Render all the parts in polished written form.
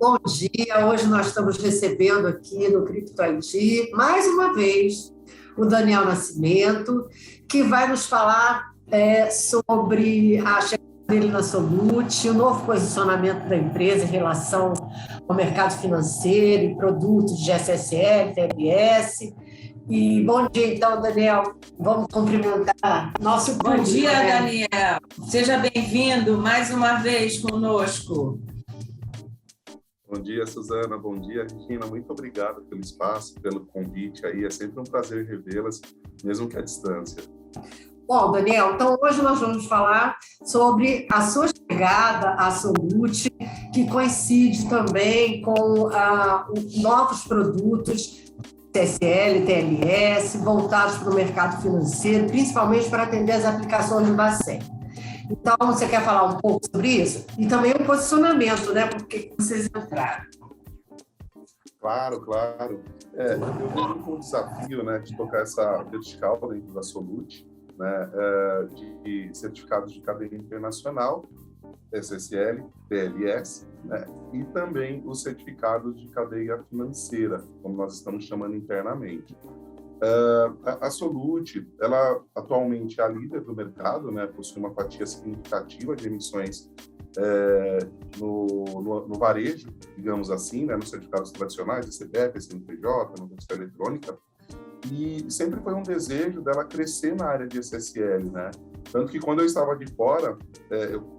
Bom dia, hoje nós estamos recebendo aqui no Crypto IT, mais uma vez, o Daniel Nascimento, que vai nos falar sobre a chegada dele na Solute, o novo posicionamento da empresa em relação ao mercado financeiro e produtos de SSL, TLS. E bom dia, então, Daniel. Vamos cumprimentar nosso público. Bom dia, Daniel. Seja bem-vindo mais uma vez conosco. Bom dia, Suzana. Bom dia, Regina. Muito obrigado pelo espaço, pelo convite aí. É sempre um prazer revê-las, mesmo que à distância. Bom, Daniel, então hoje nós vamos falar sobre a sua chegada à Solute, que coincide também com novos produtos TSL, TLS, voltados para o mercado financeiro, principalmente para atender as aplicações do Bacen. Então, você quer falar um pouco sobre isso? E também o posicionamento, né? Por que vocês entraram? Claro. Eu venho com o desafio, né, de tocar essa vertical dentro da Solute, né, de certificados de cadeia internacional, SSL, TLS, né, e também os certificados de cadeia financeira, como nós estamos chamando internamente. A Solute, ela atualmente é a líder do mercado, né, possui uma fatia significativa de emissões no varejo, digamos assim, né, nos certificados tradicionais, CPF, CNPJ, notícia eletrônica, e sempre foi um desejo dela crescer na área de SSL, né? Tanto que quando eu estava de fora,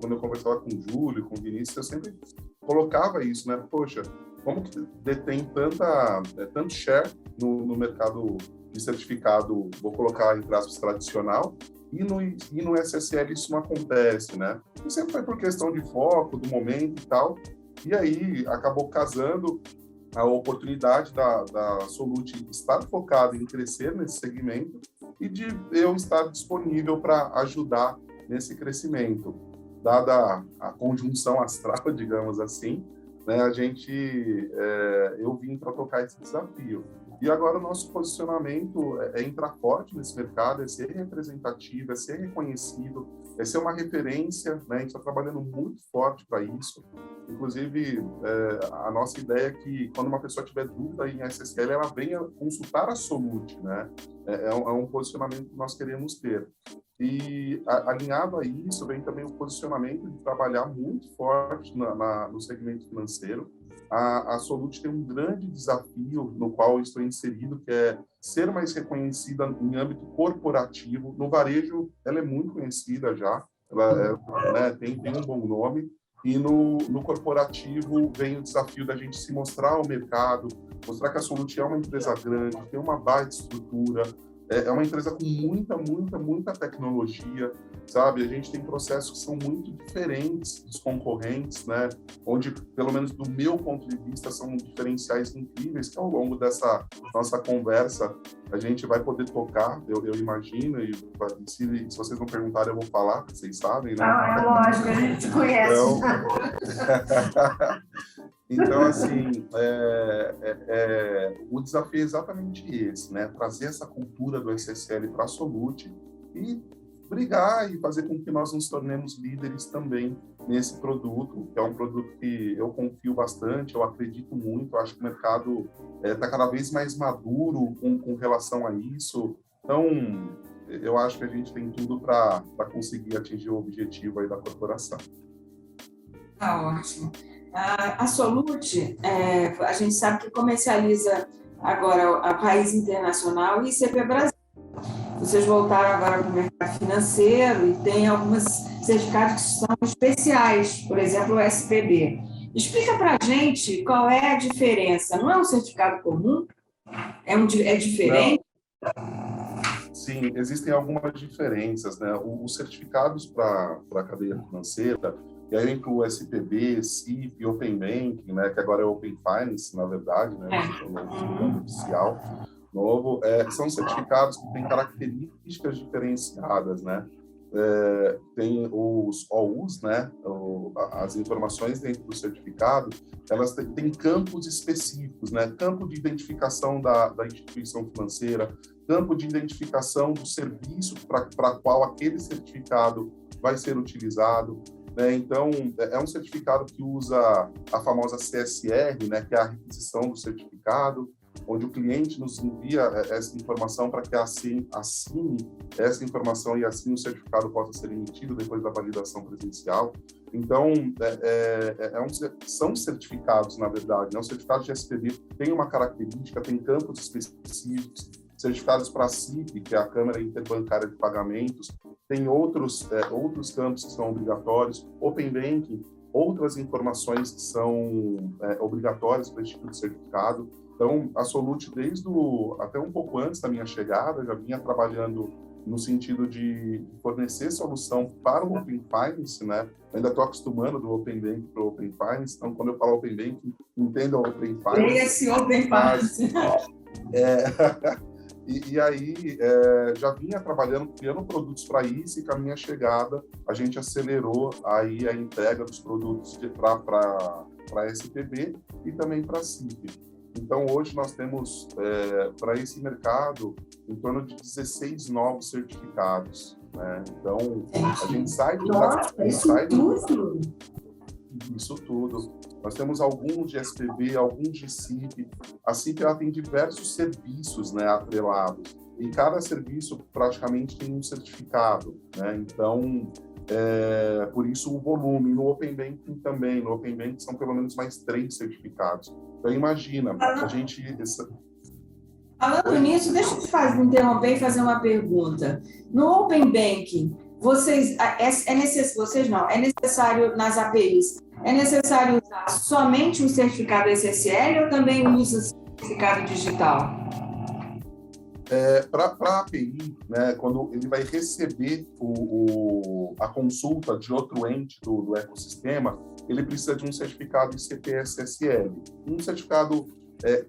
quando eu conversava com o Júlio, com o Vinícius, eu sempre colocava isso, né? Poxa, como que detém tanto share no mercado de certificado, vou colocar entre aspas, tradicional, e no SSL isso não acontece, né? E sempre foi por questão de foco, do momento e tal, e aí acabou casando a oportunidade da Solute estar focada em crescer nesse segmento e de eu estar disponível para ajudar nesse crescimento. Dada a conjunção astral, digamos assim, né, eu vim para tocar esse desafio. E agora o nosso posicionamento é entrar forte nesse mercado, é ser representativo, é ser reconhecido, é ser uma referência, né? A gente está trabalhando muito forte para isso. Inclusive, a nossa ideia é que quando uma pessoa tiver dúvida em SSL, ela venha consultar a Solute, né? É um posicionamento que nós queremos ter. E alinhado a isso, vem também o posicionamento de trabalhar muito forte no segmento financeiro. A Solute tem um grande desafio no qual eu estou inserido, que é ser mais reconhecida em âmbito corporativo. No varejo, ela é muito conhecida já, ela tem um bom nome. E no corporativo vem o desafio da gente se mostrar ao mercado, mostrar que a Solute é uma empresa grande, tem uma baita estrutura, é uma empresa com muita tecnologia, sabe? A gente tem processos que são muito diferentes dos concorrentes, né? Onde, pelo menos do meu ponto de vista, são diferenciais incríveis que ao longo dessa nossa conversa a gente vai poder tocar, eu imagino, e se vocês não perguntarem eu vou falar, vocês sabem, né? É lógico, a gente conhece. Então, assim, o desafio é exatamente esse, né? Trazer essa cultura do SSL para a Solute e brigar e fazer com que nós nos tornemos líderes também nesse produto, que é um produto que eu confio bastante, eu acredito muito, eu acho que o mercado está cada vez mais maduro com relação a isso. Então, eu acho que a gente tem tudo para conseguir atingir o objetivo aí da corporação. Tá ótimo. A Solute, a gente sabe que comercializa agora a país internacional e ICP Brasil. Vocês voltaram agora para o mercado financeiro e tem alguns certificados que são especiais, por exemplo, o SPB. Explica para a gente qual é a diferença. Não é um certificado comum? É diferente? Não. Sim, existem algumas diferenças, né? Os certificados para a cadeia financeira, e aí inclui o SPB, CIF, Open Banking, né, que agora é Open Finance, na verdade, né, o nome oficial novo, são certificados que têm características diferenciadas, né? Tem os OUs, né, as informações dentro do certificado, elas têm campos específicos, né, campo de identificação da instituição financeira, campo de identificação do serviço para qual aquele certificado vai ser utilizado, né? Então, é um certificado que usa a famosa CSR, né, que é a requisição do certificado, onde o cliente nos envia essa informação para que assine essa informação e assim o certificado possa ser emitido depois da validação presencial. Então, são certificados, na verdade, né? O certificado de SPB tem uma característica, tem campos específicos, certificados para a CIP, que é a Câmara Interbancária de Pagamentos, tem outros campos que são obrigatórios, Open Banking, outras informações que são obrigatórias para esse tipo de certificado. Então, a Solute, até um pouco antes da minha chegada, já vinha trabalhando no sentido de fornecer solução para o Open Finance, né? Eu ainda estou acostumando do Open Banking para o Open Finance, então, quando eu falo Open Banking, entenda o Open Finance. Esse Open Finance. E aí, já vinha trabalhando, criando produtos para isso, e com a minha chegada, a gente acelerou aí a entrega dos produtos para a SPB e também para a CIP. Então, hoje nós temos, para esse mercado, em torno de 16 novos certificados, né? Então, a gente sai do... Isso tudo. Nós temos alguns de SPB, alguns de CIP. A CIP ela tem diversos serviços, né, atrelados. E cada serviço praticamente tem um certificado, né? Então, por isso o volume. No Open Banking também. No Open Banking são pelo menos mais 3 certificados. Então, imagina, a gente... Falando nisso, deixa eu te interromper e fazer uma pergunta. No Open Banking, é necessário nas APIs, é necessário usar somente o certificado SSL ou também usa o certificado digital? Para a API, né, quando ele vai receber a consulta de outro ente do ecossistema, ele precisa de um certificado ICP-SSL, um certificado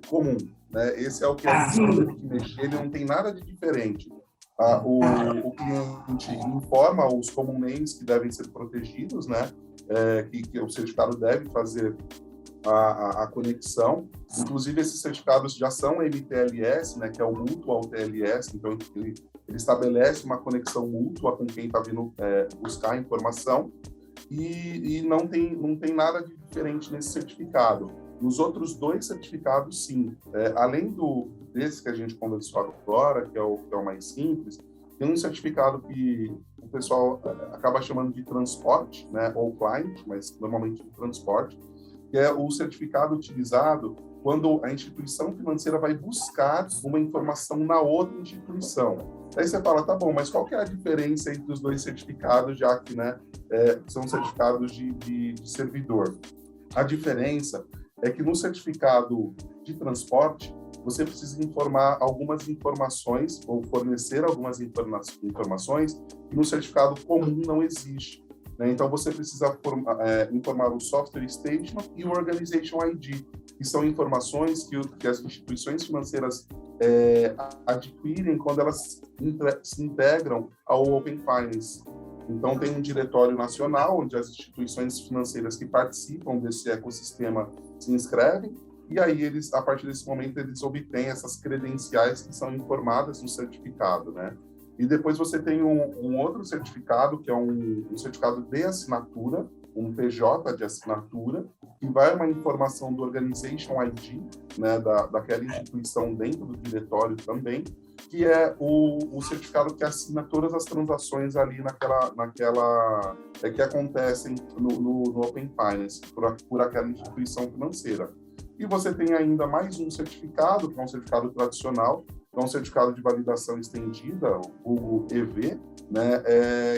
comum, né? Esse é o que a gente tem que mexer, ele não tem nada de diferente. O cliente informa os common names que devem ser protegidos, né? Que o certificado deve fazer a conexão. Inclusive, esses certificados já são MTLS, né, que é o Mutual TLS, então ele estabelece uma conexão mútua com quem está vindo buscar a informação e não tem nada de diferente nesse certificado. Nos outros 2 certificados, sim. Além desse que a gente conversou agora, que é o mais simples, tem um certificado que o pessoal acaba chamando de transporte, né, ou client, mas normalmente de transporte, que é o certificado utilizado quando a instituição financeira vai buscar uma informação na outra instituição. Aí você fala, tá bom, mas qual que é a diferença entre os 2 certificados, já que, né, são certificados de servidor? A diferença é que no certificado de transporte, você precisa informar algumas informações, ou fornecer algumas informações, que no certificado comum não existe. Então, você precisa informar o Software Statement e o Organization ID, que são informações que as instituições financeiras adquirem quando elas se integram ao Open Finance. Então, tem um diretório nacional, onde as instituições financeiras que participam desse ecossistema se inscrevem, e aí, a partir desse momento, eles obtêm essas credenciais que são informadas no certificado, né? E depois você tem um outro certificado, que é um certificado de assinatura, um PJ de assinatura, que vai uma informação do Organization ID, né, daquela instituição dentro do diretório também, que é o certificado que assina todas as transações ali que acontecem no Open Finance, por aquela instituição financeira. E você tem ainda mais um certificado, que é um certificado tradicional, que é um certificado de validação estendida, o EV, né,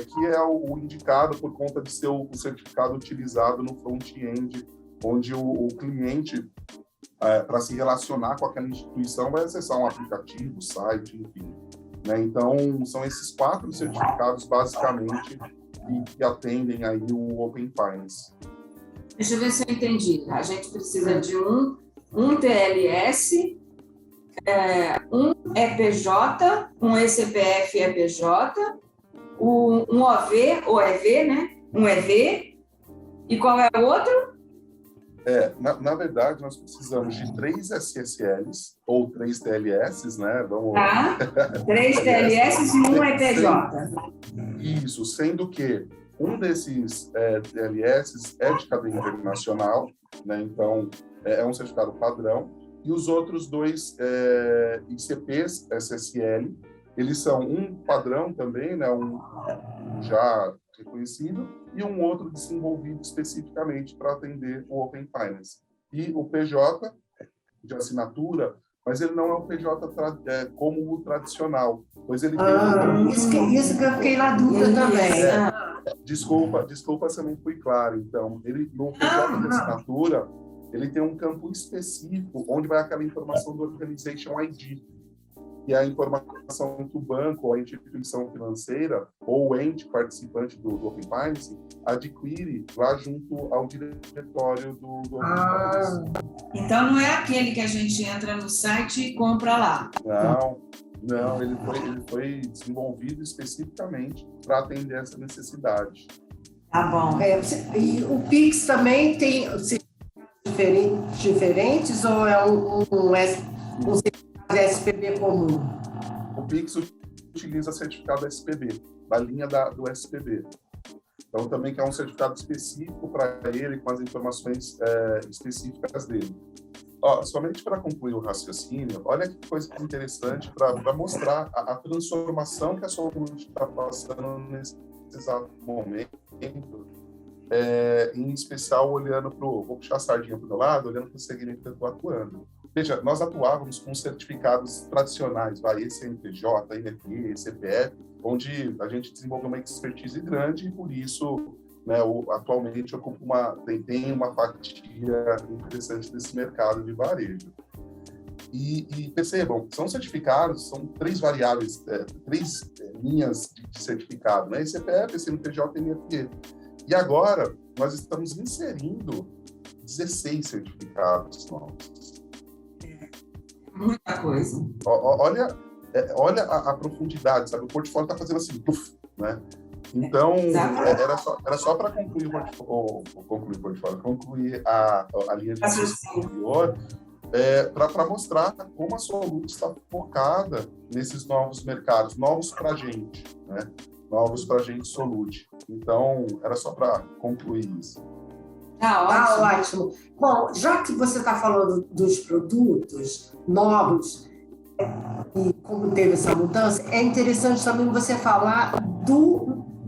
que é o indicado por conta de ser o certificado utilizado no front-end, onde o cliente, para se relacionar com aquela instituição, vai acessar um aplicativo, site, enfim. Né? Então, são esses 4 certificados, basicamente, que atendem aí o Open Finance. Deixa eu ver se eu entendi. A gente precisa de um TLS, um EPJ, um ECPF EPJ, um OV, ou EV, né? Um EV. E qual é o outro? Na verdade, nós precisamos de 3 SSLs, ou 3 TLSs, né? Vamos... 3 TLSs e um EPJ. Isso, sendo que Um desses DLS é de cadeia internacional, né? Então, é um certificado padrão. E os outros dois ICPs, SSL, eles são um padrão também, né? Um já reconhecido, e um outro desenvolvido especificamente para atender o Open Finance. E o PJ de assinatura, mas ele não é um PJ como o tradicional, pois ele tem... Isso que eu fiquei na dúvida também. Desculpa se eu não fui claro. Então, no PJ de assinatura, ele tem um campo específico onde vai aquela informação do Organization ID, que é a informação que o banco, ou a instituição financeira, ou o ente participante do Open Finance adquire lá junto ao diretório do Open Finance. Então, não é aquele que a gente entra no site e compra lá. Não, ele foi desenvolvido especificamente para atender essa necessidade. Tá bom. E o Pix também tem diferentes ou é um SPB comum? O Pix utiliza certificado SPB, da linha do SPB. Então, também que é um certificado específico para ele, com as informações específicas dele. Somente para concluir o raciocínio, olha que coisa interessante para mostrar a transformação que a Solute está passando nesse exato momento, em especial olhando vou puxar a sardinha para o meu lado, olhando para o segmento que eu estou atuando. Veja, nós atuávamos com certificados tradicionais, CNPJ, INPE, CPF, onde a gente desenvolveu uma expertise grande e, por isso, né, atualmente tem uma fatia interessante desse mercado de varejo. E percebam, são certificados, são 3 variáveis, 3 linhas de certificado, né? CPF, CNPJ e INPE. E agora, nós estamos inserindo 16 certificados novos. Muita coisa. Olha a profundidade, sabe? O portfólio está fazendo assim, né? Então, era só para concluir a linha de raciocínio anterior, para mostrar como a Solute está focada nesses novos mercados, novos para a gente, né? Novos para a gente Solute. Então, era só para concluir isso. Tá ótimo. Bom, já que você está falando dos produtos novos, e como teve essa mudança, é interessante também você falar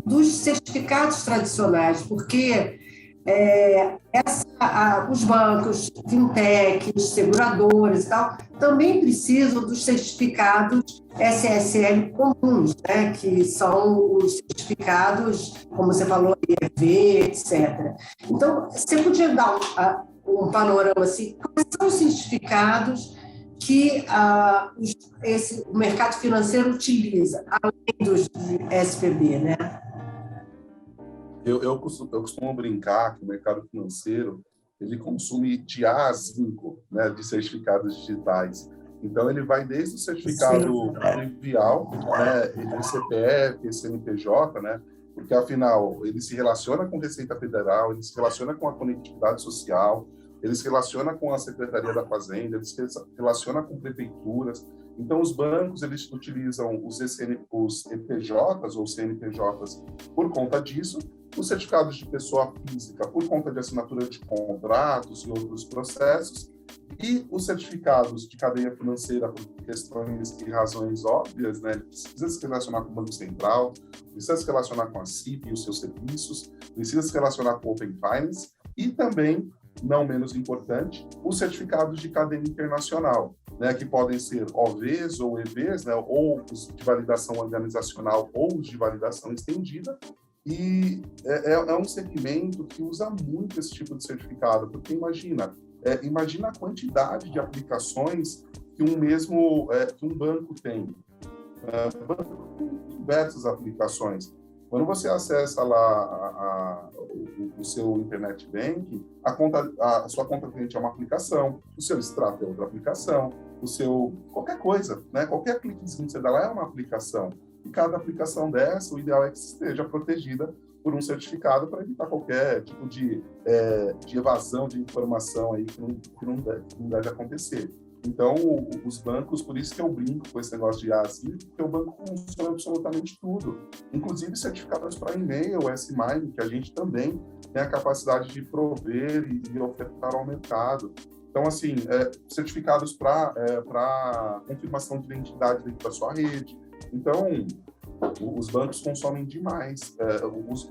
dos certificados tradicionais, porque os bancos, fintechs, seguradoras e tal, também precisam dos certificados SSL comuns, né, que são os certificados, como você falou, EV, etc. Então, você podia dar um panorama assim, quais são os certificados que o mercado financeiro utiliza, além dos SPB, né? Eu costumo brincar que o mercado financeiro ele consome de A a 5, né, de certificados digitais. Então, ele vai desde o certificado trivial, né, CPF, CNPJ, né, porque, afinal, ele se relaciona com a Receita Federal, ele se relaciona com a conectividade social, ele se relaciona com a Secretaria da Fazenda, ele se relaciona com prefeituras. Então, os bancos, eles utilizam os EPJs ou CNPJs por conta disso, os certificados de pessoa física por conta de assinatura de contratos e outros processos, e os certificados de cadeia financeira por questões e razões óbvias, né? Precisa se relacionar com o Banco Central, precisa se relacionar com a CIP e os seus serviços, precisa se relacionar com o Open Finance e também, não menos importante, os certificados de cadeia internacional, né, que podem ser OVs ou EVs, né, ou os de validação organizacional ou os de validação estendida. E é um segmento que usa muito esse tipo de certificado, porque imagina a quantidade de aplicações que um banco tem. O banco tem diversas aplicações. Quando você acessa lá o seu internet banking, a sua conta corrente é uma aplicação, o seu extrato é outra aplicação, qualquer coisa, né? Qualquer cliquezinho que você dá lá é uma aplicação. E cada aplicação dessa, o ideal é que esteja protegida por um certificado para evitar qualquer tipo de evasão de informação aí que não deve acontecer. Então, os bancos, por isso que eu brinco com esse negócio de ASIN, porque o banco consome absolutamente tudo, inclusive certificados para e-mail, S-MIME, que a gente também tem a capacidade de prover e ofertar ao mercado. Então, assim, certificados para confirmação de identidade dentro da sua rede. Então, os bancos consomem demais.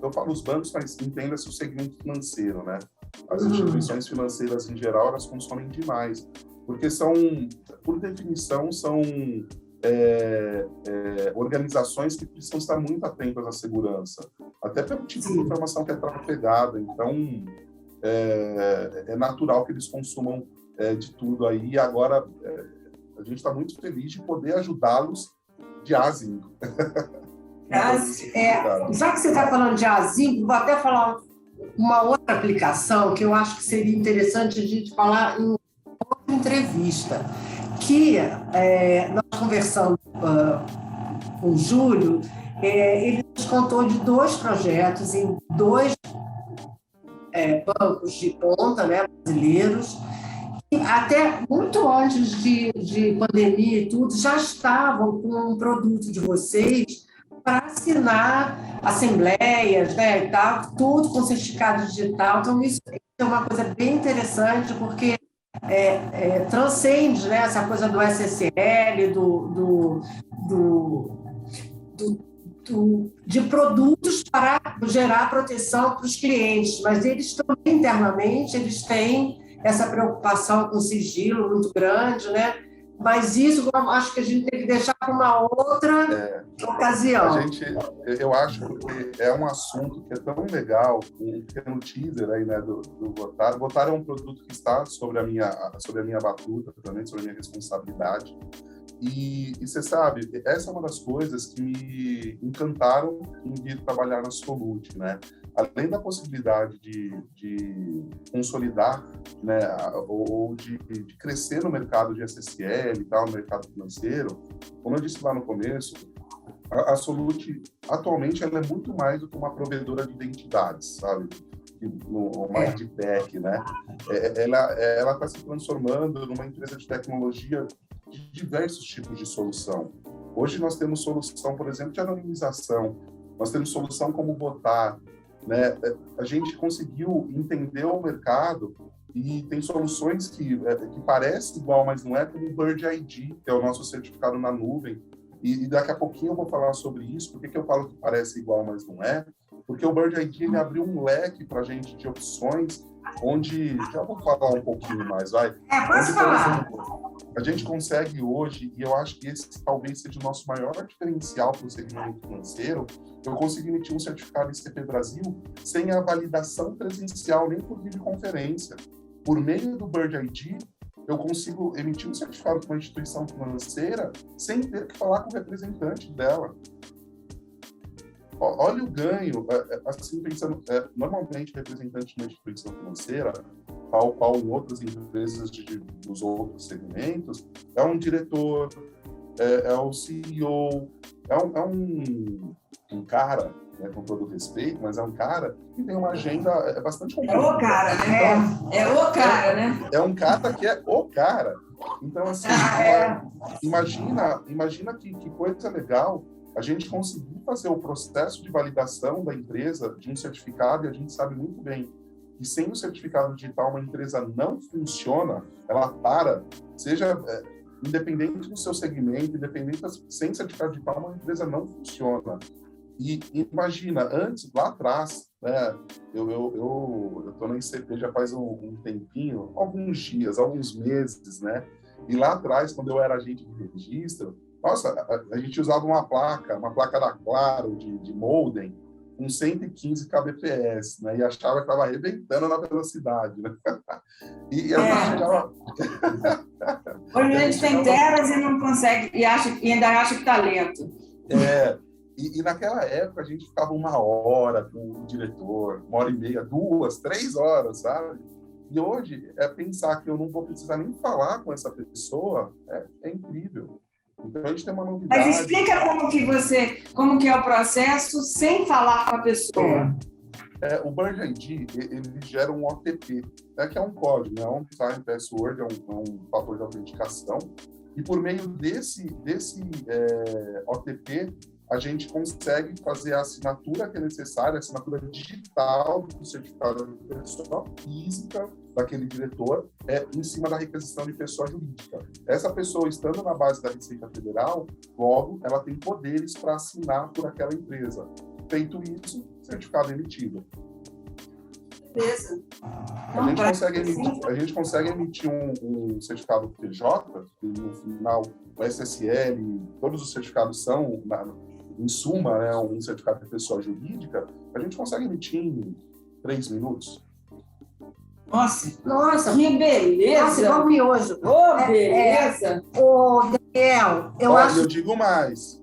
Eu falo os bancos, mas entenda-se o segmento financeiro, né? As instituições financeiras, em geral, elas consomem demais, porque por definição, são organizações que precisam estar muito atentas à segurança, até pelo tipo de informação que é trafegada. Então, é natural que eles consumam de tudo aí. E agora, a gente está muito feliz de poder ajudá-los de ASIN. Já que você está falando de ASIN, vou até falar uma outra aplicação que eu acho que seria interessante a gente falar em outra entrevista, que nós conversamos com o Júlio, ele nos contou de 2 projetos em 2 bancos de ponta, né, brasileiros, que até muito antes de pandemia e tudo, já estavam com um produto de vocês para assinar assembleias, né, e tal, tudo com certificado digital. Então, isso é uma coisa bem interessante, porque transcende, né, essa coisa do SSL, de produtos para gerar proteção para os clientes, mas eles também, internamente, eles têm essa preocupação com sigilo muito grande, né? Mas isso eu acho que a gente tem que deixar para uma outra ocasião. Eu acho que é um assunto que é tão legal, um pequeno teaser aí, né, do Votar. Votar é um produto que está sobre a minha batuta, também sobre a minha responsabilidade. E você sabe, essa é uma das coisas que me encantaram em vir trabalhar na Solute, né? Além da possibilidade de consolidar, né, ou de crescer no mercado de SSL e tal, no mercado financeiro, como eu disse lá no começo, a Solute, atualmente, ela é muito mais do que uma provedora de identidades, sabe? Mais de tech, né? Ela está se transformando numa empresa de tecnologia de diversos tipos de solução. Hoje nós temos solução, por exemplo, de anonimização, nós temos solução como Votar, né? A gente conseguiu entender o mercado e tem soluções que parecem igual, mas não é, como o Bird ID, que é o nosso certificado na nuvem. E daqui a pouquinho eu vou falar sobre isso. Por que eu falo que parece igual, mas não é? Porque o Bird ID ele abriu um leque para a gente de opções, onde... Já vou falar um pouquinho mais, vai. Pode falar. A gente consegue hoje, e eu acho que esse talvez seja o nosso maior diferencial para o segmento financeiro, eu consegui emitir um certificado ICP Brasil sem a validação presencial, nem por videoconferência. Por meio do Bird ID, eu consigo emitir um certificado para uma instituição financeira sem ter que falar com o representante dela. Olha o ganho, assim, pensando, normalmente o representante de uma instituição financeira, tal qual em outras empresas dos outros segmentos, é um diretor, é o CEO, é um cara, né, com todo respeito, mas é um cara que tem uma agenda bastante complicada. É o cara, né? É o cara, né? É um cara que é o cara. Então, assim, imagina que coisa legal a gente conseguir fazer o processo de validação da empresa de um certificado, e a gente sabe muito bem que sem o certificado digital uma empresa não funciona, ela para, seja independente do seu segmento, sem certificado digital uma empresa não funciona. E imagina, antes, lá atrás, né, eu estou na ICP já faz um tempinho, alguns dias, alguns meses, né? E lá atrás, quando eu era agente de registro, nossa, a gente usava uma placa da Claro, de modem, com 115 kbps, né? E achava que estava arrebentando na velocidade, né? E a gente já... Hoje a gente tem telas e não consegue, e ainda acha que está lento. E naquela época a gente ficava 1 hora com o diretor, 1h30, 2, 3 horas, sabe? E hoje, pensar que eu não vou precisar nem falar com essa pessoa, é incrível. Então a gente tem uma novidade. Mas explica como que é o processo sem falar com a pessoa. O Bird ID, ele gera um OTP, né, que é um código, né, On-Time Password, é um fator de autenticação, e por meio desse OTP, a gente consegue fazer a assinatura que é necessária, a assinatura digital do certificado de pessoa física daquele diretor, em cima da requisição de pessoa jurídica. Essa pessoa, estando na base da Receita Federal, logo, ela tem poderes para assinar por aquela empresa. Feito isso, certificado emitido. Beleza. A gente consegue emitir um certificado PJ, que no final o SSL, todos os certificados são, em suma, né, um certificado de pessoa jurídica, a gente consegue emitir em 3 minutos. Nossa, que beleza! Nossa, igual miojo. Beleza! Daniel, Eu digo mais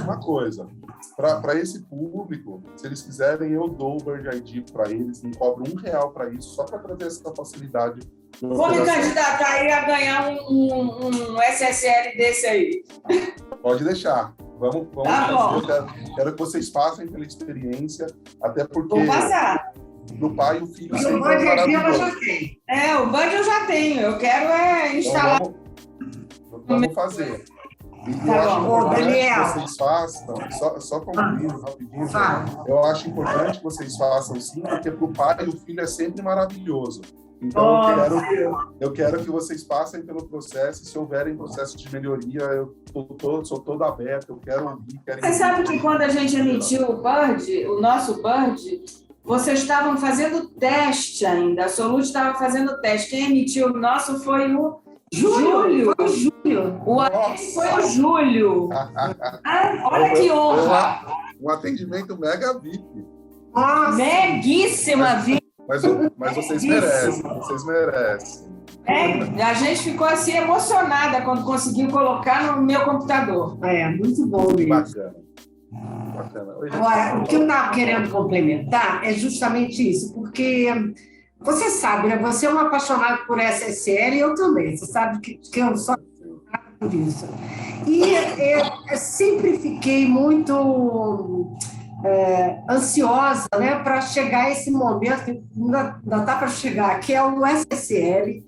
uma coisa. Para esse público, se eles quiserem, eu dou o Bird ID para eles, não cobro R$1 para isso, só para trazer essa facilidade. Vou me candidatar aí a ganhar um SSL desse aí. Pode deixar. Vamos tá fazer. Quero que vocês passem pela experiência, até porque vou passar. Do pai e o filho. E o Bird ID eu já tenho. O Bird eu já tenho. Eu quero instalar. Então, vamos fazer. E eu acho importante que vocês façam, só concluindo rapidinho, eu acho importante que vocês façam sim, porque para o pai e o filho é sempre maravilhoso. Então, eu quero que vocês passem pelo processo, e se houverem processos de melhoria, eu sou todo aberto, eu quero ouvir. Você sabe que quando a gente emitiu o nosso Bird, vocês estavam fazendo teste ainda, a Solute estava fazendo teste. Quem emitiu o nosso foi o Júlio. Foi o Júlio. Foi o Júlio. Olha que honra. Um atendimento mega VIP. Nossa. Meguíssima VIP. Mas vocês merecem, A gente ficou assim emocionada quando conseguiu colocar no meu computador. Muito bom mesmo. Bacana. Agora, o que eu estava querendo complementar é justamente isso, porque você sabe, né? Você é um apaixonado por SSL e eu também. Você sabe que eu sou apaixonada por isso. E eu sempre fiquei muito ansiosa, né, para chegar esse momento, que ainda está para chegar, que é o SSL,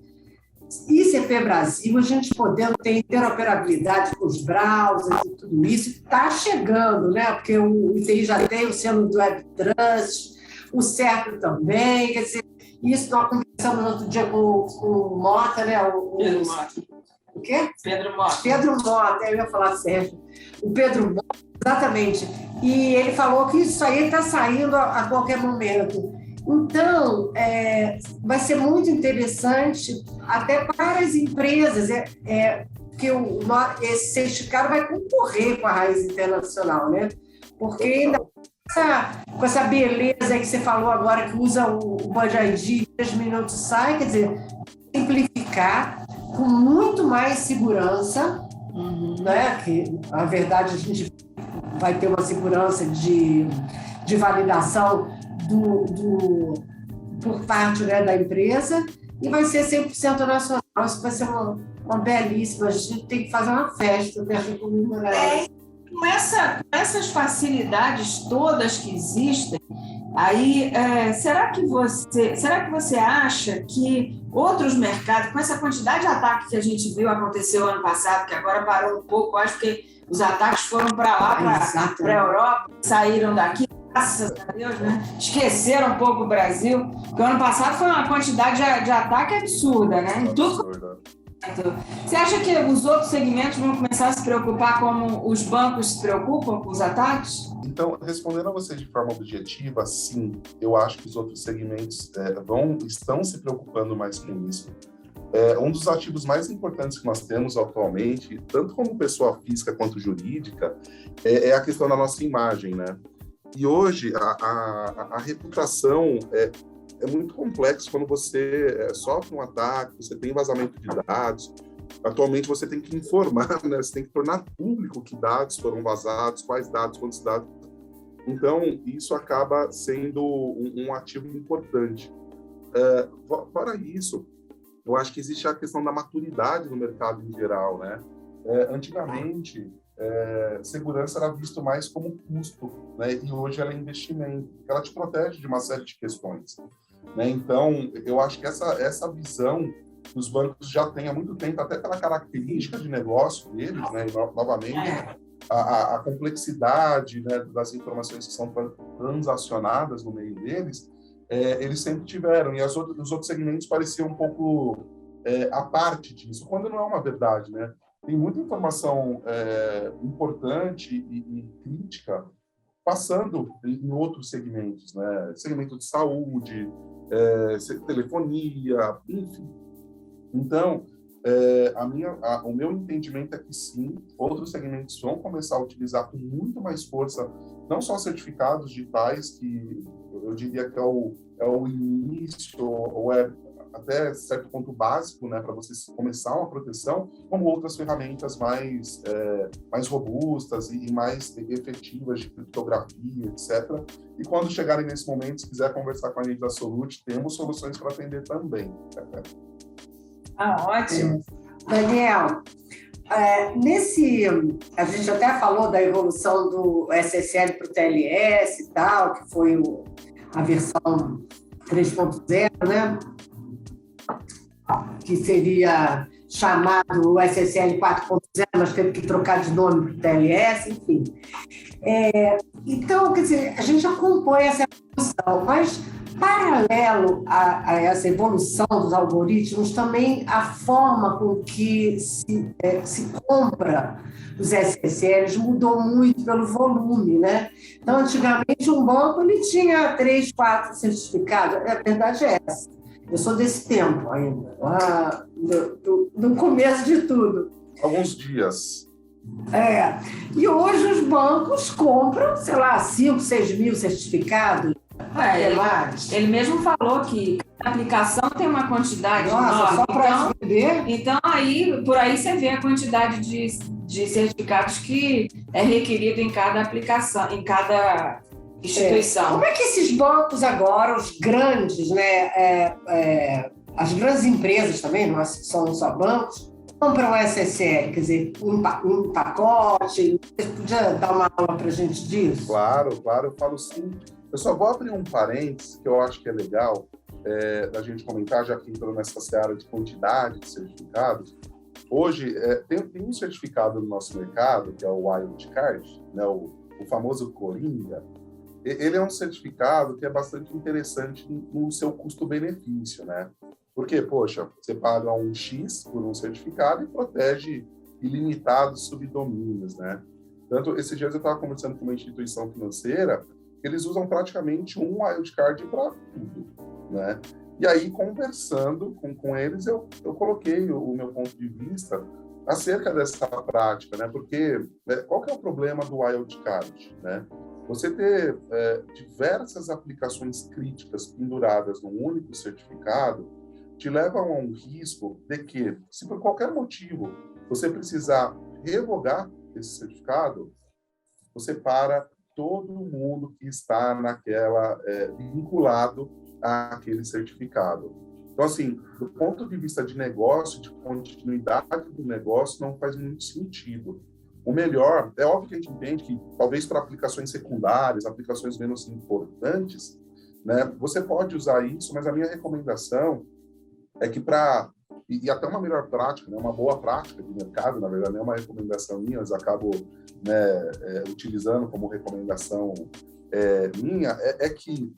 ICP Brasil, a gente podendo ter interoperabilidade com os browsers e tudo isso, está chegando, né? Porque o ITI já tem o selo do WebTrust, o CERP também, quer dizer, isso nós conversamos no outro dia com o Mota, né? O quê? Pedro Mota, eu ia falar Sérgio. O Pedro Mota, exatamente. E ele falou que isso aí está saindo a qualquer momento. Então, vai ser muito interessante até para as empresas, porque esse certificado vai concorrer com a raiz internacional, né? Porque ainda com essa beleza que você falou agora, que usa o Bird ID, 3 minutos sai, quer dizer, simplificar com muito mais segurança, né? Que, na verdade, a gente vai ter uma segurança de validação por parte, né, da empresa, e vai ser 100% nacional. Isso vai ser uma belíssima. A gente tem que fazer uma festa, né, para comemorar. Com essas facilidades todas que existem, aí será que você acha que outros mercados, com essa quantidade de ataques que a gente viu aconteceu ano passado, que agora parou um pouco, acho que os ataques foram para lá, para a Europa, saíram daqui, graças a Deus, né? Esqueceram um pouco o Brasil, porque o ano passado foi uma quantidade de ataque absurda, né? Em tudo. Você acha que os outros segmentos vão começar a se preocupar como os bancos se preocupam com os ataques? Então, respondendo a você de forma objetiva, sim, eu acho que os outros segmentos estão se preocupando mais com isso. Um dos ativos mais importantes que nós temos atualmente, tanto como pessoa física quanto jurídica, é a questão da nossa imagem, né? E hoje, a reputação é muito complexo quando você sofre um ataque, você tem vazamento de dados. Atualmente, você tem que informar, né? Você tem que tornar público que dados foram vazados, quais dados, quantos dados. Então, isso acaba sendo um ativo importante. Fora isso, eu acho que existe a questão da maturidade no mercado em geral, né? Antigamente, segurança era visto mais como custo, né? E hoje ela é investimento, ela te protege de uma série de questões, né? Então, eu acho que essa visão os bancos já têm há muito tempo, até pela característica de negócio deles, né? E, novamente, a complexidade, né, das informações que são transacionadas no meio deles, eles sempre tiveram, e os outros segmentos pareciam um pouco à parte disso, quando não é uma verdade, né? Tem muita informação importante e crítica passando em outros segmentos, né? Segmento de saúde, telefonia, enfim. Então, o meu entendimento é que sim, outros segmentos vão começar a utilizar com muito mais força, não só certificados digitais, que eu diria que é o início, ou é até certo ponto básico, né, para você começar uma proteção, como outras ferramentas mais robustas e mais efetivas de criptografia, etc. E quando chegarem nesse momento, se quiser conversar com a gente da Solute, temos soluções para atender também. Ótimo. Daniel, a gente até falou da evolução do SSL para o TLS e tal, que foi a versão 3.0, né? Que seria chamado SSL 4.0, mas teve que trocar de nome para o TLS, enfim. Então, quer dizer, a gente acompanha essa evolução, mas paralelo a essa evolução dos algoritmos, também a forma com que se compra os SSLs mudou muito pelo volume, né? Então, antigamente, um banco ele tinha 3, 4 certificados. A verdade é essa. Eu sou desse tempo ainda, lá no começo de tudo. Alguns dias. E hoje os bancos compram, sei lá, 5, 6 mil certificados. Ele mesmo falou que cada aplicação tem uma quantidade enorme. Só para vender? Então, por aí você vê a quantidade de certificados que é requerido em cada aplicação, em cada instituição. Como é que esses bancos agora, os grandes, né, as grandes empresas também, não são só bancos, compram o SSL, quer dizer, um pacote? Você podia dar uma aula para a gente disso? Claro, eu falo sim. Eu só vou abrir um parênteses que eu acho que é legal da gente comentar, já que entrou nessa seara de quantidade de certificados. Hoje, tem um certificado no nosso mercado, que é o Wildcard, né, o famoso Coringa. Ele é um certificado que é bastante interessante no seu custo-benefício, né? Porque, poxa, você paga um X por um certificado e protege ilimitados subdomínios, né? Tanto, esses dias eu estava conversando com uma instituição financeira, eles usam praticamente um wildcard para tudo, né? E aí, conversando com eles, eu coloquei o meu ponto de vista acerca dessa prática, né? Porque qual que é o problema do wildcard, né? Você ter diversas aplicações críticas penduradas num único certificado te leva a um risco de que, se por qualquer motivo você precisar revogar esse certificado, você para todo mundo que está vinculado àquele certificado. Então, assim, do ponto de vista de negócio, de continuidade do negócio, não faz muito sentido. O melhor, é óbvio que a gente entende que, talvez para aplicações secundárias, aplicações menos importantes, né, você pode usar isso, mas a minha recomendação é que e até uma melhor prática, né, uma boa prática de mercado, na verdade, não é uma recomendação minha, mas acabo utilizando como recomendação minha, é que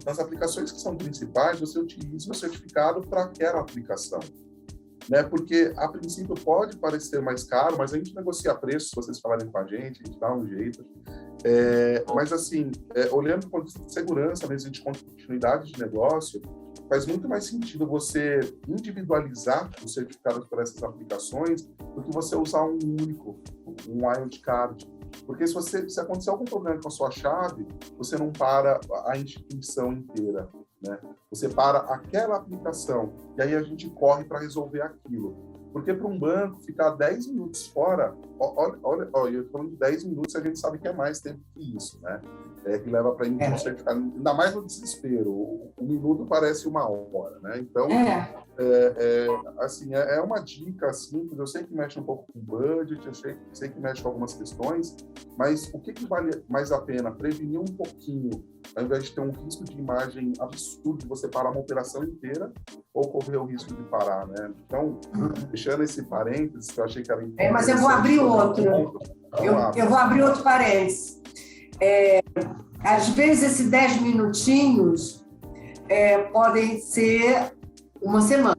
nas aplicações que são principais, você utilize o certificado para aquela aplicação. Né? Porque, a princípio, pode parecer mais caro, mas a gente negocia preço, se vocês falarem com a gente dá um jeito. Mas, assim, olhando com segurança, mesmo de continuidade de negócio, faz muito mais sentido você individualizar os certificados para essas aplicações do que você usar um único, um wildcard. Porque se acontecer algum problema com a sua chave, você não para a instituição inteira, né? Você para aquela aplicação, e aí a gente corre para resolver aquilo. Porque para um banco ficar 10 minutos fora, olha, eu estou falando de 10 minutos, a gente sabe que é mais tempo que isso, né? Que leva para emitir um certificado, ainda mais no desespero. Um minuto parece uma hora, né? Então, assim, é uma dica simples. Eu sei que mexe um pouco com budget, eu sei que mexe com algumas questões, mas o que vale mais a pena? Prevenir um pouquinho, ao invés de ter um risco de imagem absurdo de você parar uma operação inteira ou correr o risco de parar, né? Então, fechando esse parênteses, que eu achei que era importante. Mas eu vou abrir outro. Eu vou abrir outro parênteses. Às vezes, esses 10 minutinhos podem ser uma semana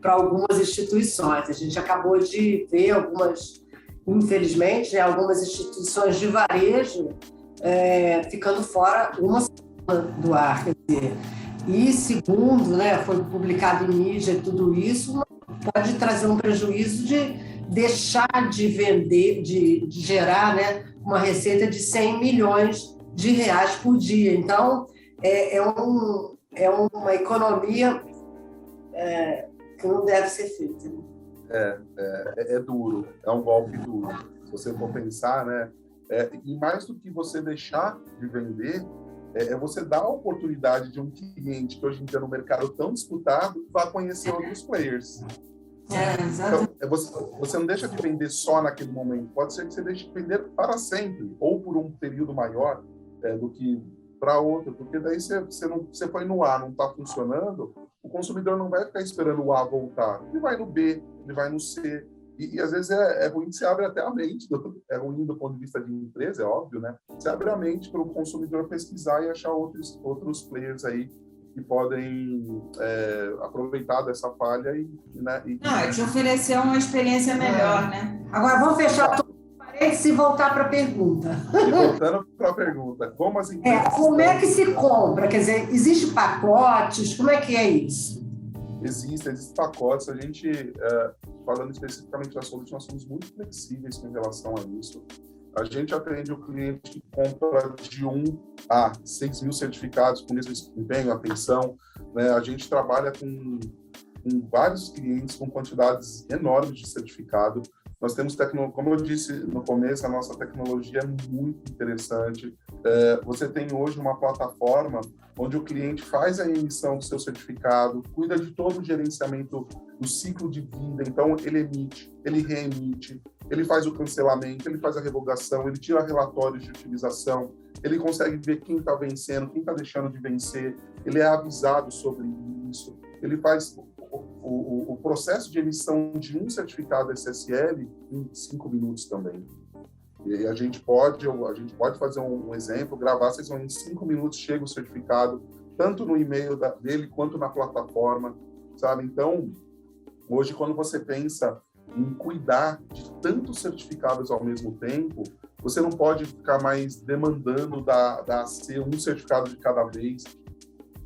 para algumas instituições. A gente acabou de ver algumas, infelizmente, né, algumas instituições de varejo ficando fora uma semana do ar. Quer dizer, e segundo, né, foi publicado em mídia e tudo isso, pode trazer um prejuízo de deixar de vender, de gerar, né, uma receita de 100 milhões de reais por dia. Então, é uma economia que não deve ser feita. É duro, é um golpe duro. Se você for pensar, né? E mais do que você deixar de vender, você dar a oportunidade de um cliente que hoje em dia no mercado tão disputado vá conhecer outros players. Então, você não deixa de vender só naquele momento, pode ser que você deixe de vender para sempre, ou por um período maior do que para outro, porque daí você foi no A, não está funcionando, o consumidor não vai ficar esperando o A voltar, ele vai no B, ele vai no C, e às vezes é ruim que você abre até a mente, é ruim do ponto de vista de empresa, é óbvio, né? Você abre a mente para o consumidor pesquisar e achar outros players aí que podem aproveitar dessa falha te oferecer uma experiência melhor, né? Agora, vamos fechar tudo e voltar para a pergunta. E voltando para a pergunta, como as empresas... como é que se compra? Quer dizer, existem pacotes? Como é que é isso? Existem pacotes. A gente, falando especificamente da Solute, nós somos muito flexíveis com relação a isso. A gente atende o cliente que compra de 1 a 6 mil certificados com o mesmo desempenho, atenção, né? A gente trabalha com vários clientes com quantidades enormes de certificado. Nós temos como eu disse no começo, a nossa tecnologia é muito interessante. Você tem hoje uma plataforma onde o cliente faz a emissão do seu certificado, cuida de todo o gerenciamento do ciclo de vida. Então, ele emite, ele reemite, ele faz o cancelamento, ele faz a revogação, ele tira relatórios de utilização, ele consegue ver quem está vencendo, quem está deixando de vencer, ele é avisado sobre isso, ele faz o processo de emissão de um certificado SSL em 5 minutos também. E a gente pode fazer um exemplo, gravar, vocês vão em 5 minutos, chega o certificado, tanto no e-mail dele quanto na plataforma, sabe? Então, hoje, quando você pensa em cuidar de tantos certificados ao mesmo tempo, você não pode ficar mais demandando da AC um certificado de cada vez,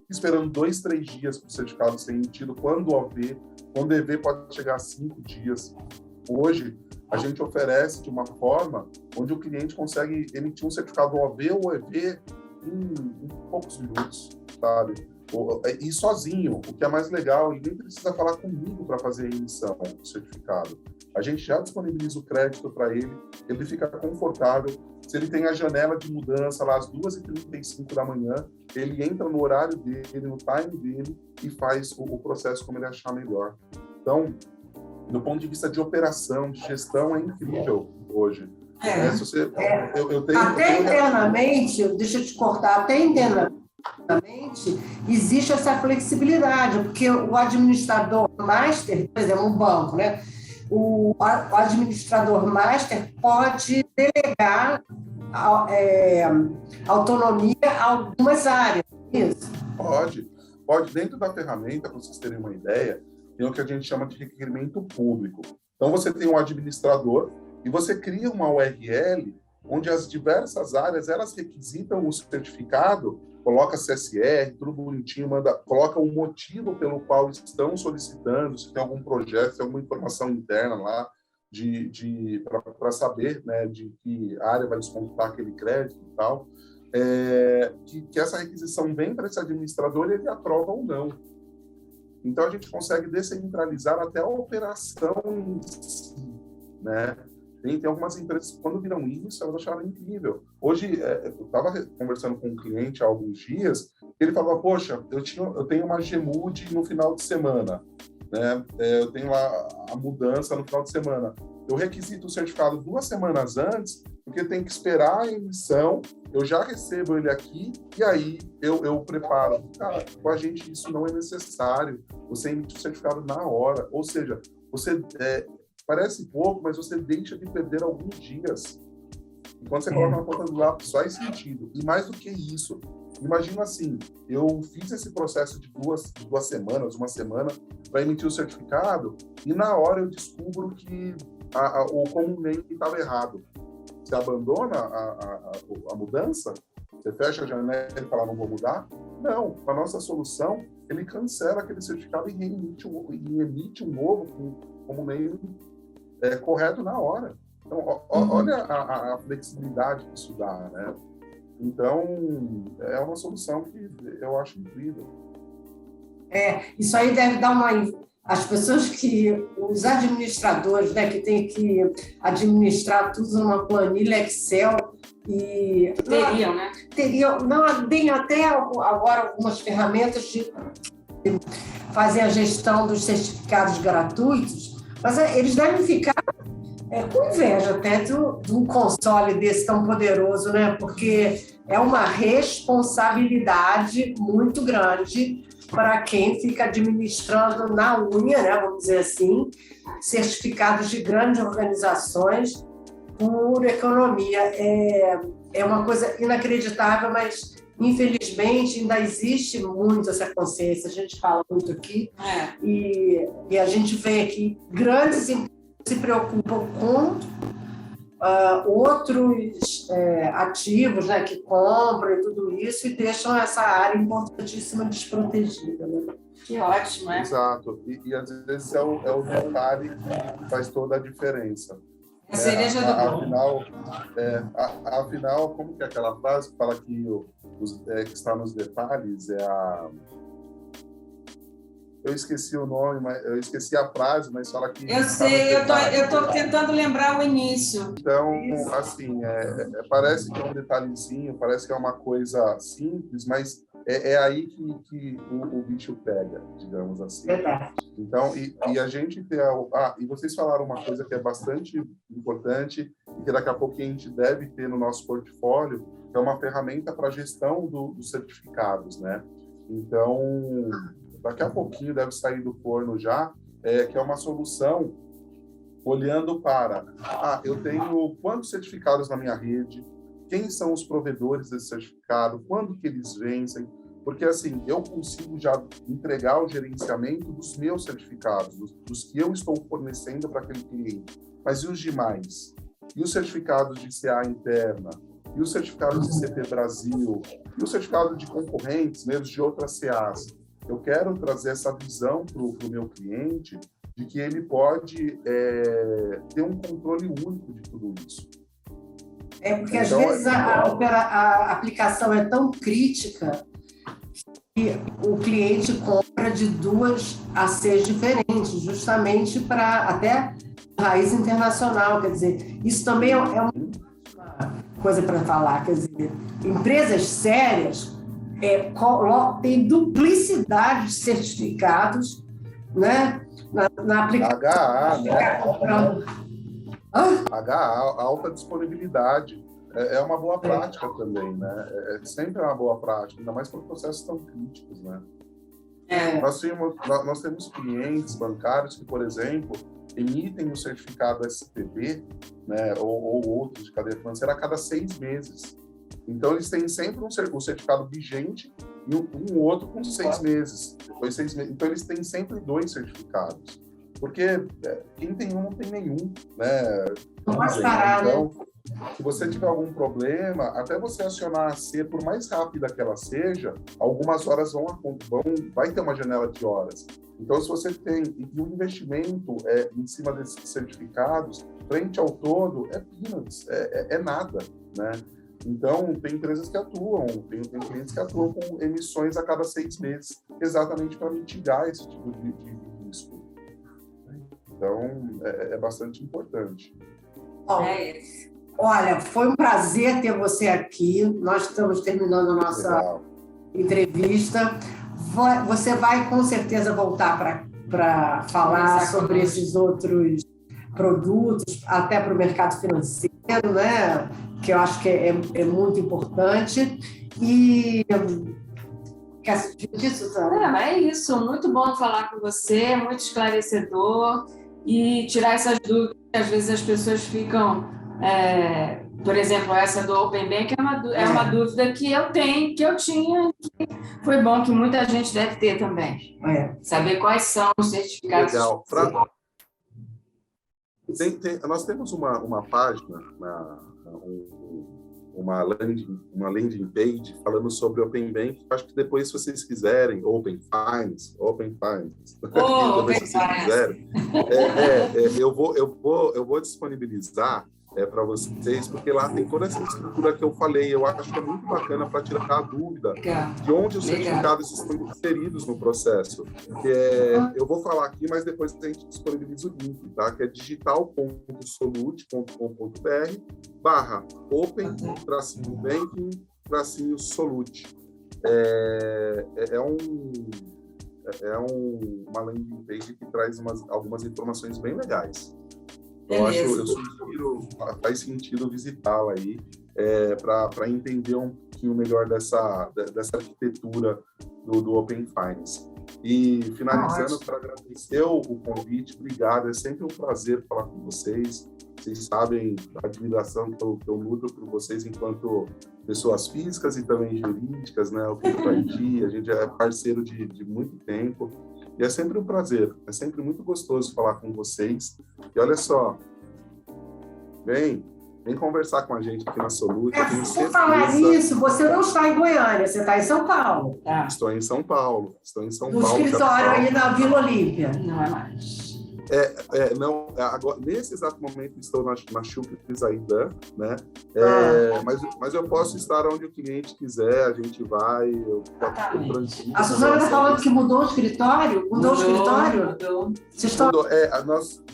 esperando 2, 3 dias para o certificado ser emitido, quando o EV pode chegar a 5 dias. Hoje, a gente oferece de uma forma onde o cliente consegue emitir um certificado OV ou EV em poucos minutos, sabe? E sozinho, o que é mais legal, e nem precisa falar comigo para fazer a emissão do certificado. A gente já disponibiliza o crédito para ele, ele fica confortável. Se ele tem a janela de mudança lá às 2h35 da manhã, ele entra no horário dele, no time dele, e faz o processo como ele achar melhor. Então, do ponto de vista de operação, de gestão, é incrível hoje. Até internamente, deixa eu te cortar, até internamente existe essa flexibilidade, porque o administrador master, por exemplo, um banco, né? O administrador master pode delegar autonomia a algumas áreas. Isso? Pode. Dentro da ferramenta, para vocês terem uma ideia, tem o que a gente chama de requerimento público. Então, você tem um administrador e você cria uma URL onde as diversas áreas, elas requisitam o certificado, coloca CSR, tudo bonitinho, coloca um motivo pelo qual estão solicitando, se tem algum projeto, se tem alguma informação interna lá, para saber, né, de que área vai descontar aquele crédito e tal, que essa requisição vem para esse administrador e ele aprova ou não. Então, a gente consegue descentralizar até a operação em si, né? Tem algumas empresas que, quando viram isso, elas acharam incrível. Hoje, eu estava conversando com um cliente há alguns dias, ele falava, poxa, eu tenho uma GMUD no final de semana, né? Eu tenho a mudança no final de semana. Eu requisito o certificado 2 semanas antes, porque tem que esperar a emissão, eu já recebo ele aqui, e aí eu preparo. Cara, com a gente isso não é necessário. Você emite o certificado na hora. Ou seja, você... parece pouco, mas você deixa de perder alguns dias. E quando você coloca na ponta do lápis, faz sentido. E mais do que isso, imagina assim, eu fiz esse processo de duas semanas, uma semana, para emitir o certificado, e na hora eu descubro que o comum name estava errado. Você abandona a mudança? Você fecha a janela e fala, não vou mudar? Não. A nossa solução, ele cancela aquele certificado e emite um novo com comum name correto na hora. Então, olha a flexibilidade que isso dá, né? Então, é uma solução que eu acho incrível. Isso aí deve dar as pessoas os administradores, né, que têm que administrar tudo numa planilha Excel e... Teriam, né? Não, tem até agora algumas ferramentas de fazer a gestão dos certificados gratuitos, mas eles devem ficar com inveja até de um console desse tão poderoso, né? Porque é uma responsabilidade muito grande para quem fica administrando na unha, né? Vamos dizer assim, certificados de grandes organizações por economia. É uma coisa inacreditável, mas infelizmente ainda existe muito essa consciência. A gente fala muito aqui e a gente vê que grandes empresas se preocupam com outros ativos, né, que compram e tudo isso, e deixam essa área importantíssima desprotegida. Né? Que ótimo, é? Exato. E às vezes é o detalhe que faz toda a diferença. A cereja do bolo. Afinal, como que é aquela frase que fala que que está nos detalhes? Eu esqueci o nome, mas eu esqueci a frase, mas fala que... Eu sei, eu tô tentando lembrar o início. Então, assim, parece que é um detalhezinho, parece que é uma coisa simples, mas é aí que o bicho pega, digamos assim. Verdade. Então, e a gente tem... e vocês falaram uma coisa que é bastante importante e que daqui a pouco a gente deve ter no nosso portfólio, que é uma ferramenta para gestão dos certificados, né? Então... daqui a pouquinho deve sair do forno já, que é uma solução olhando para, eu tenho quantos certificados na minha rede, quem são os provedores desse certificado, quando que eles vencem, porque assim, eu consigo já entregar o gerenciamento dos meus certificados, dos que eu estou fornecendo para aquele cliente, mas e os demais? E os certificados de CA interna? E os certificados de CP Brasil? E os certificados de concorrentes, mesmo de outras CAs? Eu quero trazer essa visão para o meu cliente de que ele pode ter um controle único de tudo isso. Porque às vezes a aplicação é tão crítica que o cliente compra de 2 ACs diferentes, justamente para até raiz internacional. Quer dizer, isso também é uma coisa para falar. Quer dizer, empresas sérias tem duplicidade de certificados, né? Na aplicação. HA, né? HA, alta disponibilidade. É uma boa prática também, né? É sempre uma boa prática, ainda mais para processos tão críticos, né? Nós temos clientes bancários que, por exemplo, emitem o certificado STB, né, ou outros de cadeia financeira a cada 6 meses. Então, eles têm sempre um certificado vigente e um outro com 6 meses. Então, eles têm sempre 2 certificados. Porque quem tem um não tem nenhum, né? Não pode parar, então, né? Se você tiver algum problema, até você acionar a C, por mais rápida que ela seja, algumas horas vai ter uma janela de horas. Então, se você tem e o investimento em cima desses certificados, frente ao todo, é peanuts, é nada, né? Então, tem empresas que atuam, tem clientes que atuam com emissões a cada 6 meses, exatamente para mitigar esse tipo de risco. Então, é bastante importante. Bom, olha, foi um prazer ter você aqui. Nós estamos terminando a nossa entrevista. Você vai, com certeza, voltar para falar sobre esses outros produtos, até para o mercado financeiro, né? Que eu acho que é muito importante. E quer assistir disso, Sandra? É isso, muito bom falar com você, muito esclarecedor e tirar essas dúvidas que às vezes as pessoas ficam, por exemplo, essa do Open Bank é uma dúvida que eu tenho, que eu tinha, que foi bom que muita gente deve ter também. Saber quais são os certificados. Legal. Nós temos uma página, uma landing page falando sobre Open Bank. Acho que depois, se vocês quiserem, Open Finance. Depois, se vocês quiserem, eu vou disponibilizar para vocês, porque lá tem toda essa estrutura que eu falei. Eu acho que é muito bacana para tirar a dúvida de onde os certificados estão inseridos no processo. Eu vou falar aqui, mas depois a gente disponibiliza o link, tá? Que é digital.solute.com.br/open-banking-solute. Uma landing page que traz algumas informações bem legais. Eu sugiro, faz sentido visitá-la aí, para entender um pouquinho melhor dessa arquitetura do Open Finance. E finalizando, para agradecer o convite, obrigado, é sempre um prazer falar com vocês. Vocês sabem a admiração que eu nutro por vocês enquanto pessoas físicas e também jurídicas, né? O CryptoID, a gente é parceiro de muito tempo. E é sempre um prazer, é sempre muito gostoso falar com vocês. E olha só, vem conversar com a gente aqui na Solute. Por falar nisso, você não está em Goiânia, você está em São Paulo. Tá? Estou em São Paulo. No escritório aí na Vila Olímpia. Não é mais. Agora, nesse exato momento estou na Chupes ainda, né? Mas eu posso estar onde o cliente quiser, a gente vai. A Suzana está falando que mudou o escritório? Mudou o escritório? Mudou.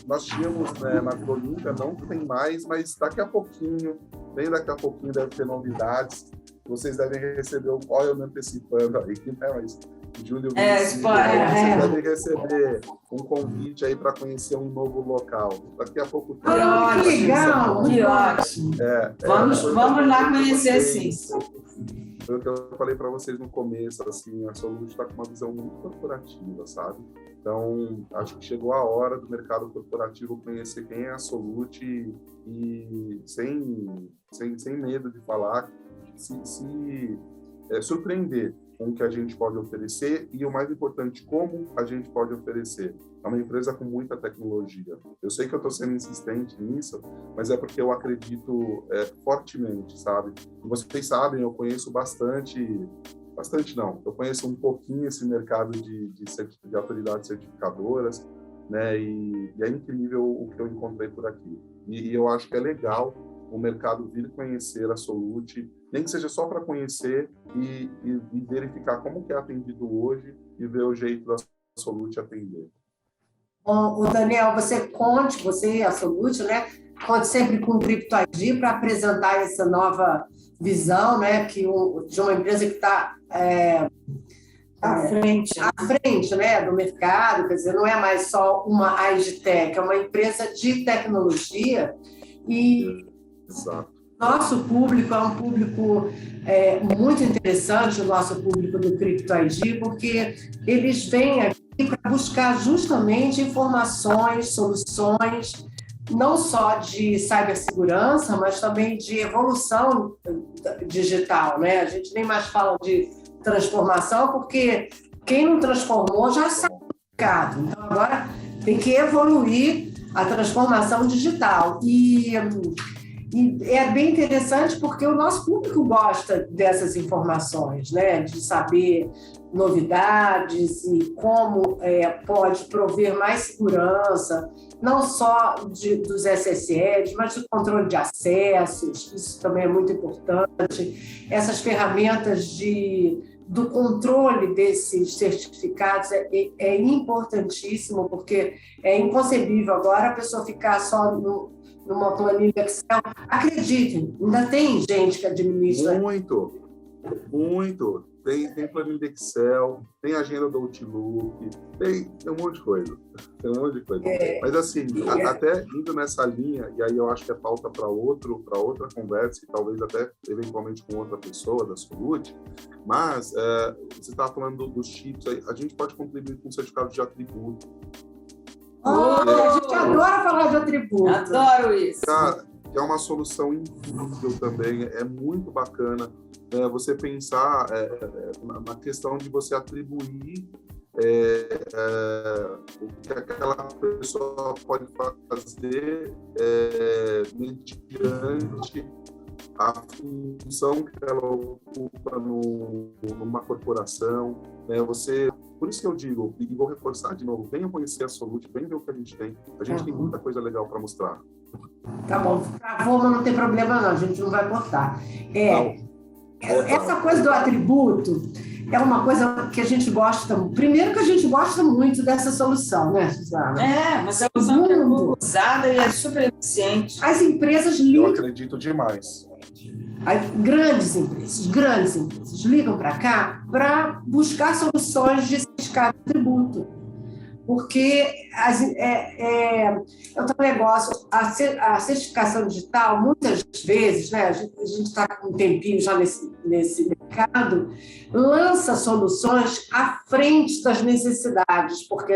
Nós tínhamos, né, na Vila Olímpia, não tem mais, mas daqui a pouquinho, bem daqui a pouquinho, deve ter novidades. Vocês devem receber, olha eu me antecipando aí, né? Mas Júlio, vocês devem receber um convite aí para conhecer um novo local. Daqui a pouco tempo. Que legal! Que ótimo! Vamos lá conhecer, sim. Foi o que eu falei para vocês no começo, assim, a Solute está com uma visão muito corporativa, sabe? Então, acho que chegou a hora do mercado corporativo conhecer quem é a Solute e sem medo de falar, se surpreender com o que a gente pode oferecer e, o mais importante, como a gente pode oferecer. É uma empresa com muita tecnologia. Eu sei que eu estou sendo insistente nisso, mas é porque eu acredito fortemente, sabe? E vocês sabem, eu conheço eu conheço um pouquinho esse mercado de autoridades certificadoras, né? E é incrível o que eu encontrei por aqui. E eu acho que é legal o mercado vir conhecer a Solute, nem que seja só para conhecer e verificar como que é atendido hoje e ver o jeito da Solute atender. Bom, o Daniel, você e a Solute, né? Conte sempre com o CryptoID para apresentar essa nova visão, né? De uma empresa que está à frente, né, do mercado, quer dizer, não é mais só uma AgTech, é uma empresa de tecnologia e Exato. Nosso público é um público muito interessante, o nosso público do CryptoID, porque eles vêm aqui para buscar justamente informações, soluções, não só de cibersegurança, mas também de evolução digital, né? A gente nem mais fala de transformação, porque quem não transformou já saiu do mercado. Então, agora tem que evoluir a transformação digital. E é bem interessante porque o nosso público gosta dessas informações, né? De saber novidades e como pode prover mais segurança, não só dos SSLs, mas do controle de acessos, isso também é muito importante. Essas ferramentas do controle desses certificados é importantíssimo, porque é inconcebível agora a pessoa ficar só numa planilha Excel. Acreditem, ainda tem gente que administra. Muito. Tem planilha Excel, tem agenda do Outlook, tem um monte de coisa. Mas assim, até indo nessa linha, e aí eu acho que é pauta para outra conversa, e talvez até eventualmente com outra pessoa da Solute, mas você estava falando dos chips, a gente pode contribuir com certificado de atributo. A gente adora falar de atributo. Adoro isso. Cara, é uma solução incrível também, é muito bacana você pensar na questão de você atribuir o que aquela pessoa pode fazer mediante a função que ela ocupa numa corporação. Por isso que eu digo, e vou reforçar de novo, venham conhecer a Solute, venham ver o que a gente tem. A gente tem muita coisa legal para mostrar. Tá bom, travou, mas não tem problema não, a gente não vai cortar. Essa coisa do atributo é uma coisa que a gente gosta. Primeiro que a gente gosta muito dessa solução, né, Suzana? Uma solução que é pouco usada e é super eficiente. As empresas ligam. Eu acredito demais. Grandes empresas ligam para cá para buscar soluções de certificado de tributo. Porque é um negócio, a certificação digital, muitas vezes, né, a gente está com um tempinho já nesse mercado, lança soluções à frente das necessidades, porque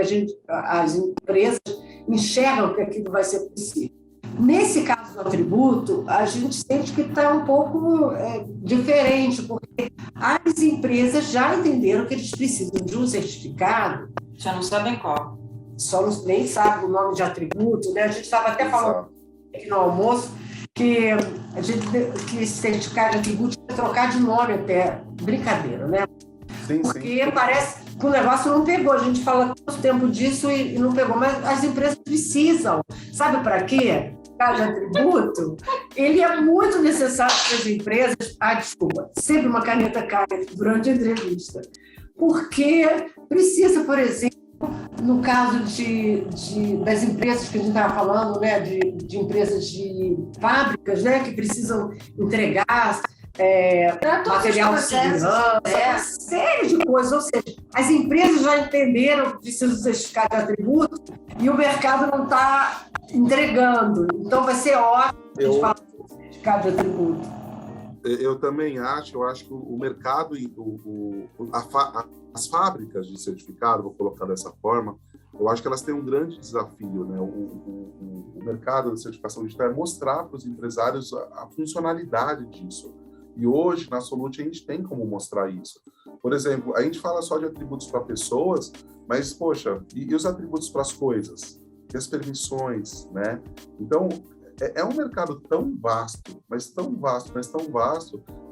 as empresas enxergam que aquilo vai ser possível. Nesse caso do atributo, a gente sente que está um pouco diferente, porque as empresas já entenderam que eles precisam de um certificado. Já não sabem qual. Nem sabe o nome de atributo, né? A gente estava até falando aqui no almoço que esse certificado de atributo ia trocar de nome até. Brincadeira, né? Porque parece que o negócio não pegou. A gente fala tanto tempo disso e não pegou, mas as empresas precisam. Sabe para quê? De atributo, ele é muito necessário para as empresas. Desculpa, sempre uma caneta cai durante a entrevista. Porque precisa, por exemplo, no caso das empresas que a gente estava falando, né, de empresas de fábricas, né, que precisam entregar material de segurança, uma série de coisas. Ou seja, as empresas já entenderam que precisam certificar de atributo e o mercado não está entregando. Então, vai ser ótimo a gente falar de certificado de atributo. Eu também acho que o mercado e as fábricas de certificado, vou colocar dessa forma, eu acho que elas têm um grande desafio, né? O mercado de certificação digital é mostrar para os empresários a funcionalidade disso. E hoje, na Solute, a gente tem como mostrar isso. Por exemplo, a gente fala só de atributos para pessoas, mas, poxa, e os atributos para as coisas? E as permissões, né? Então, é um mercado tão vasto, mas tão vasto,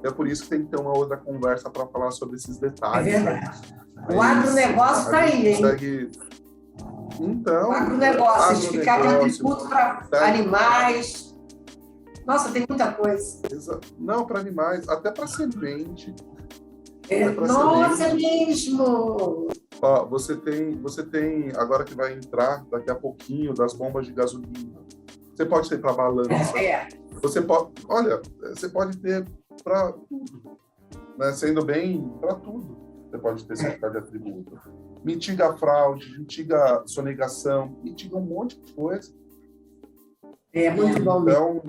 é por isso que tem que ter uma outra conversa para falar sobre esses detalhes. É verdade. Né? O agronegócio está aí, hein? Então, o agronegócio, certificado de atributo para animais. Nossa, tem muita coisa. Não, para animais, até para semente. Nossa, é mesmo! Ó, você tem, agora que vai entrar daqui a pouquinho, das bombas de gasolina. Você pode ter para balança. Você pode ter para tudo. Né? Sendo bem, para tudo. Você pode ter certificado de atributo. Mitiga a fraude, mitiga a sonegação, mitiga um monte de coisa. Muito bom mesmo.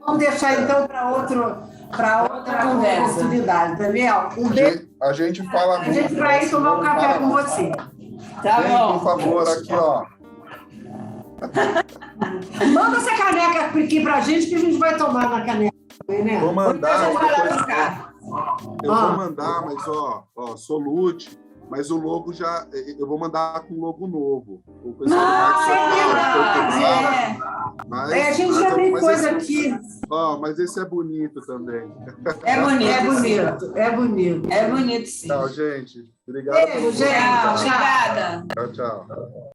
Vamos deixar então para outra oportunidade, Daniel. Um beijo. A gente fala muito. A gente vai tomar um café com você. Tá bom. Por favor, aqui, ó. Manda essa caneca aqui pra gente que a gente vai tomar na caneca. Né? Vou mandar. Eu vou mandar, mas ó, Solute, mas o logo já. Eu vou mandar com um logo novo. O pessoal a gente já tem coisa aqui. Ó, mas esse é bonito também. É bonito. É bonito, é bonito. É bonito, sim. Tchau, gente. Obrigado. Beijo, gente. Tchau, Tchau. obrigada. Tchau, tchau.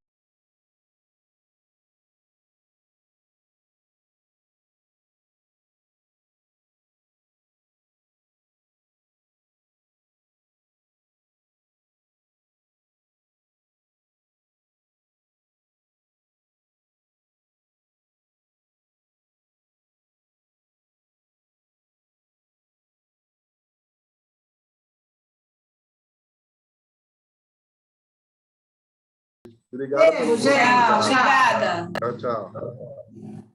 Obrigado. Beijo, gente. Tchau, Tchau. obrigada. Tchau, tchau.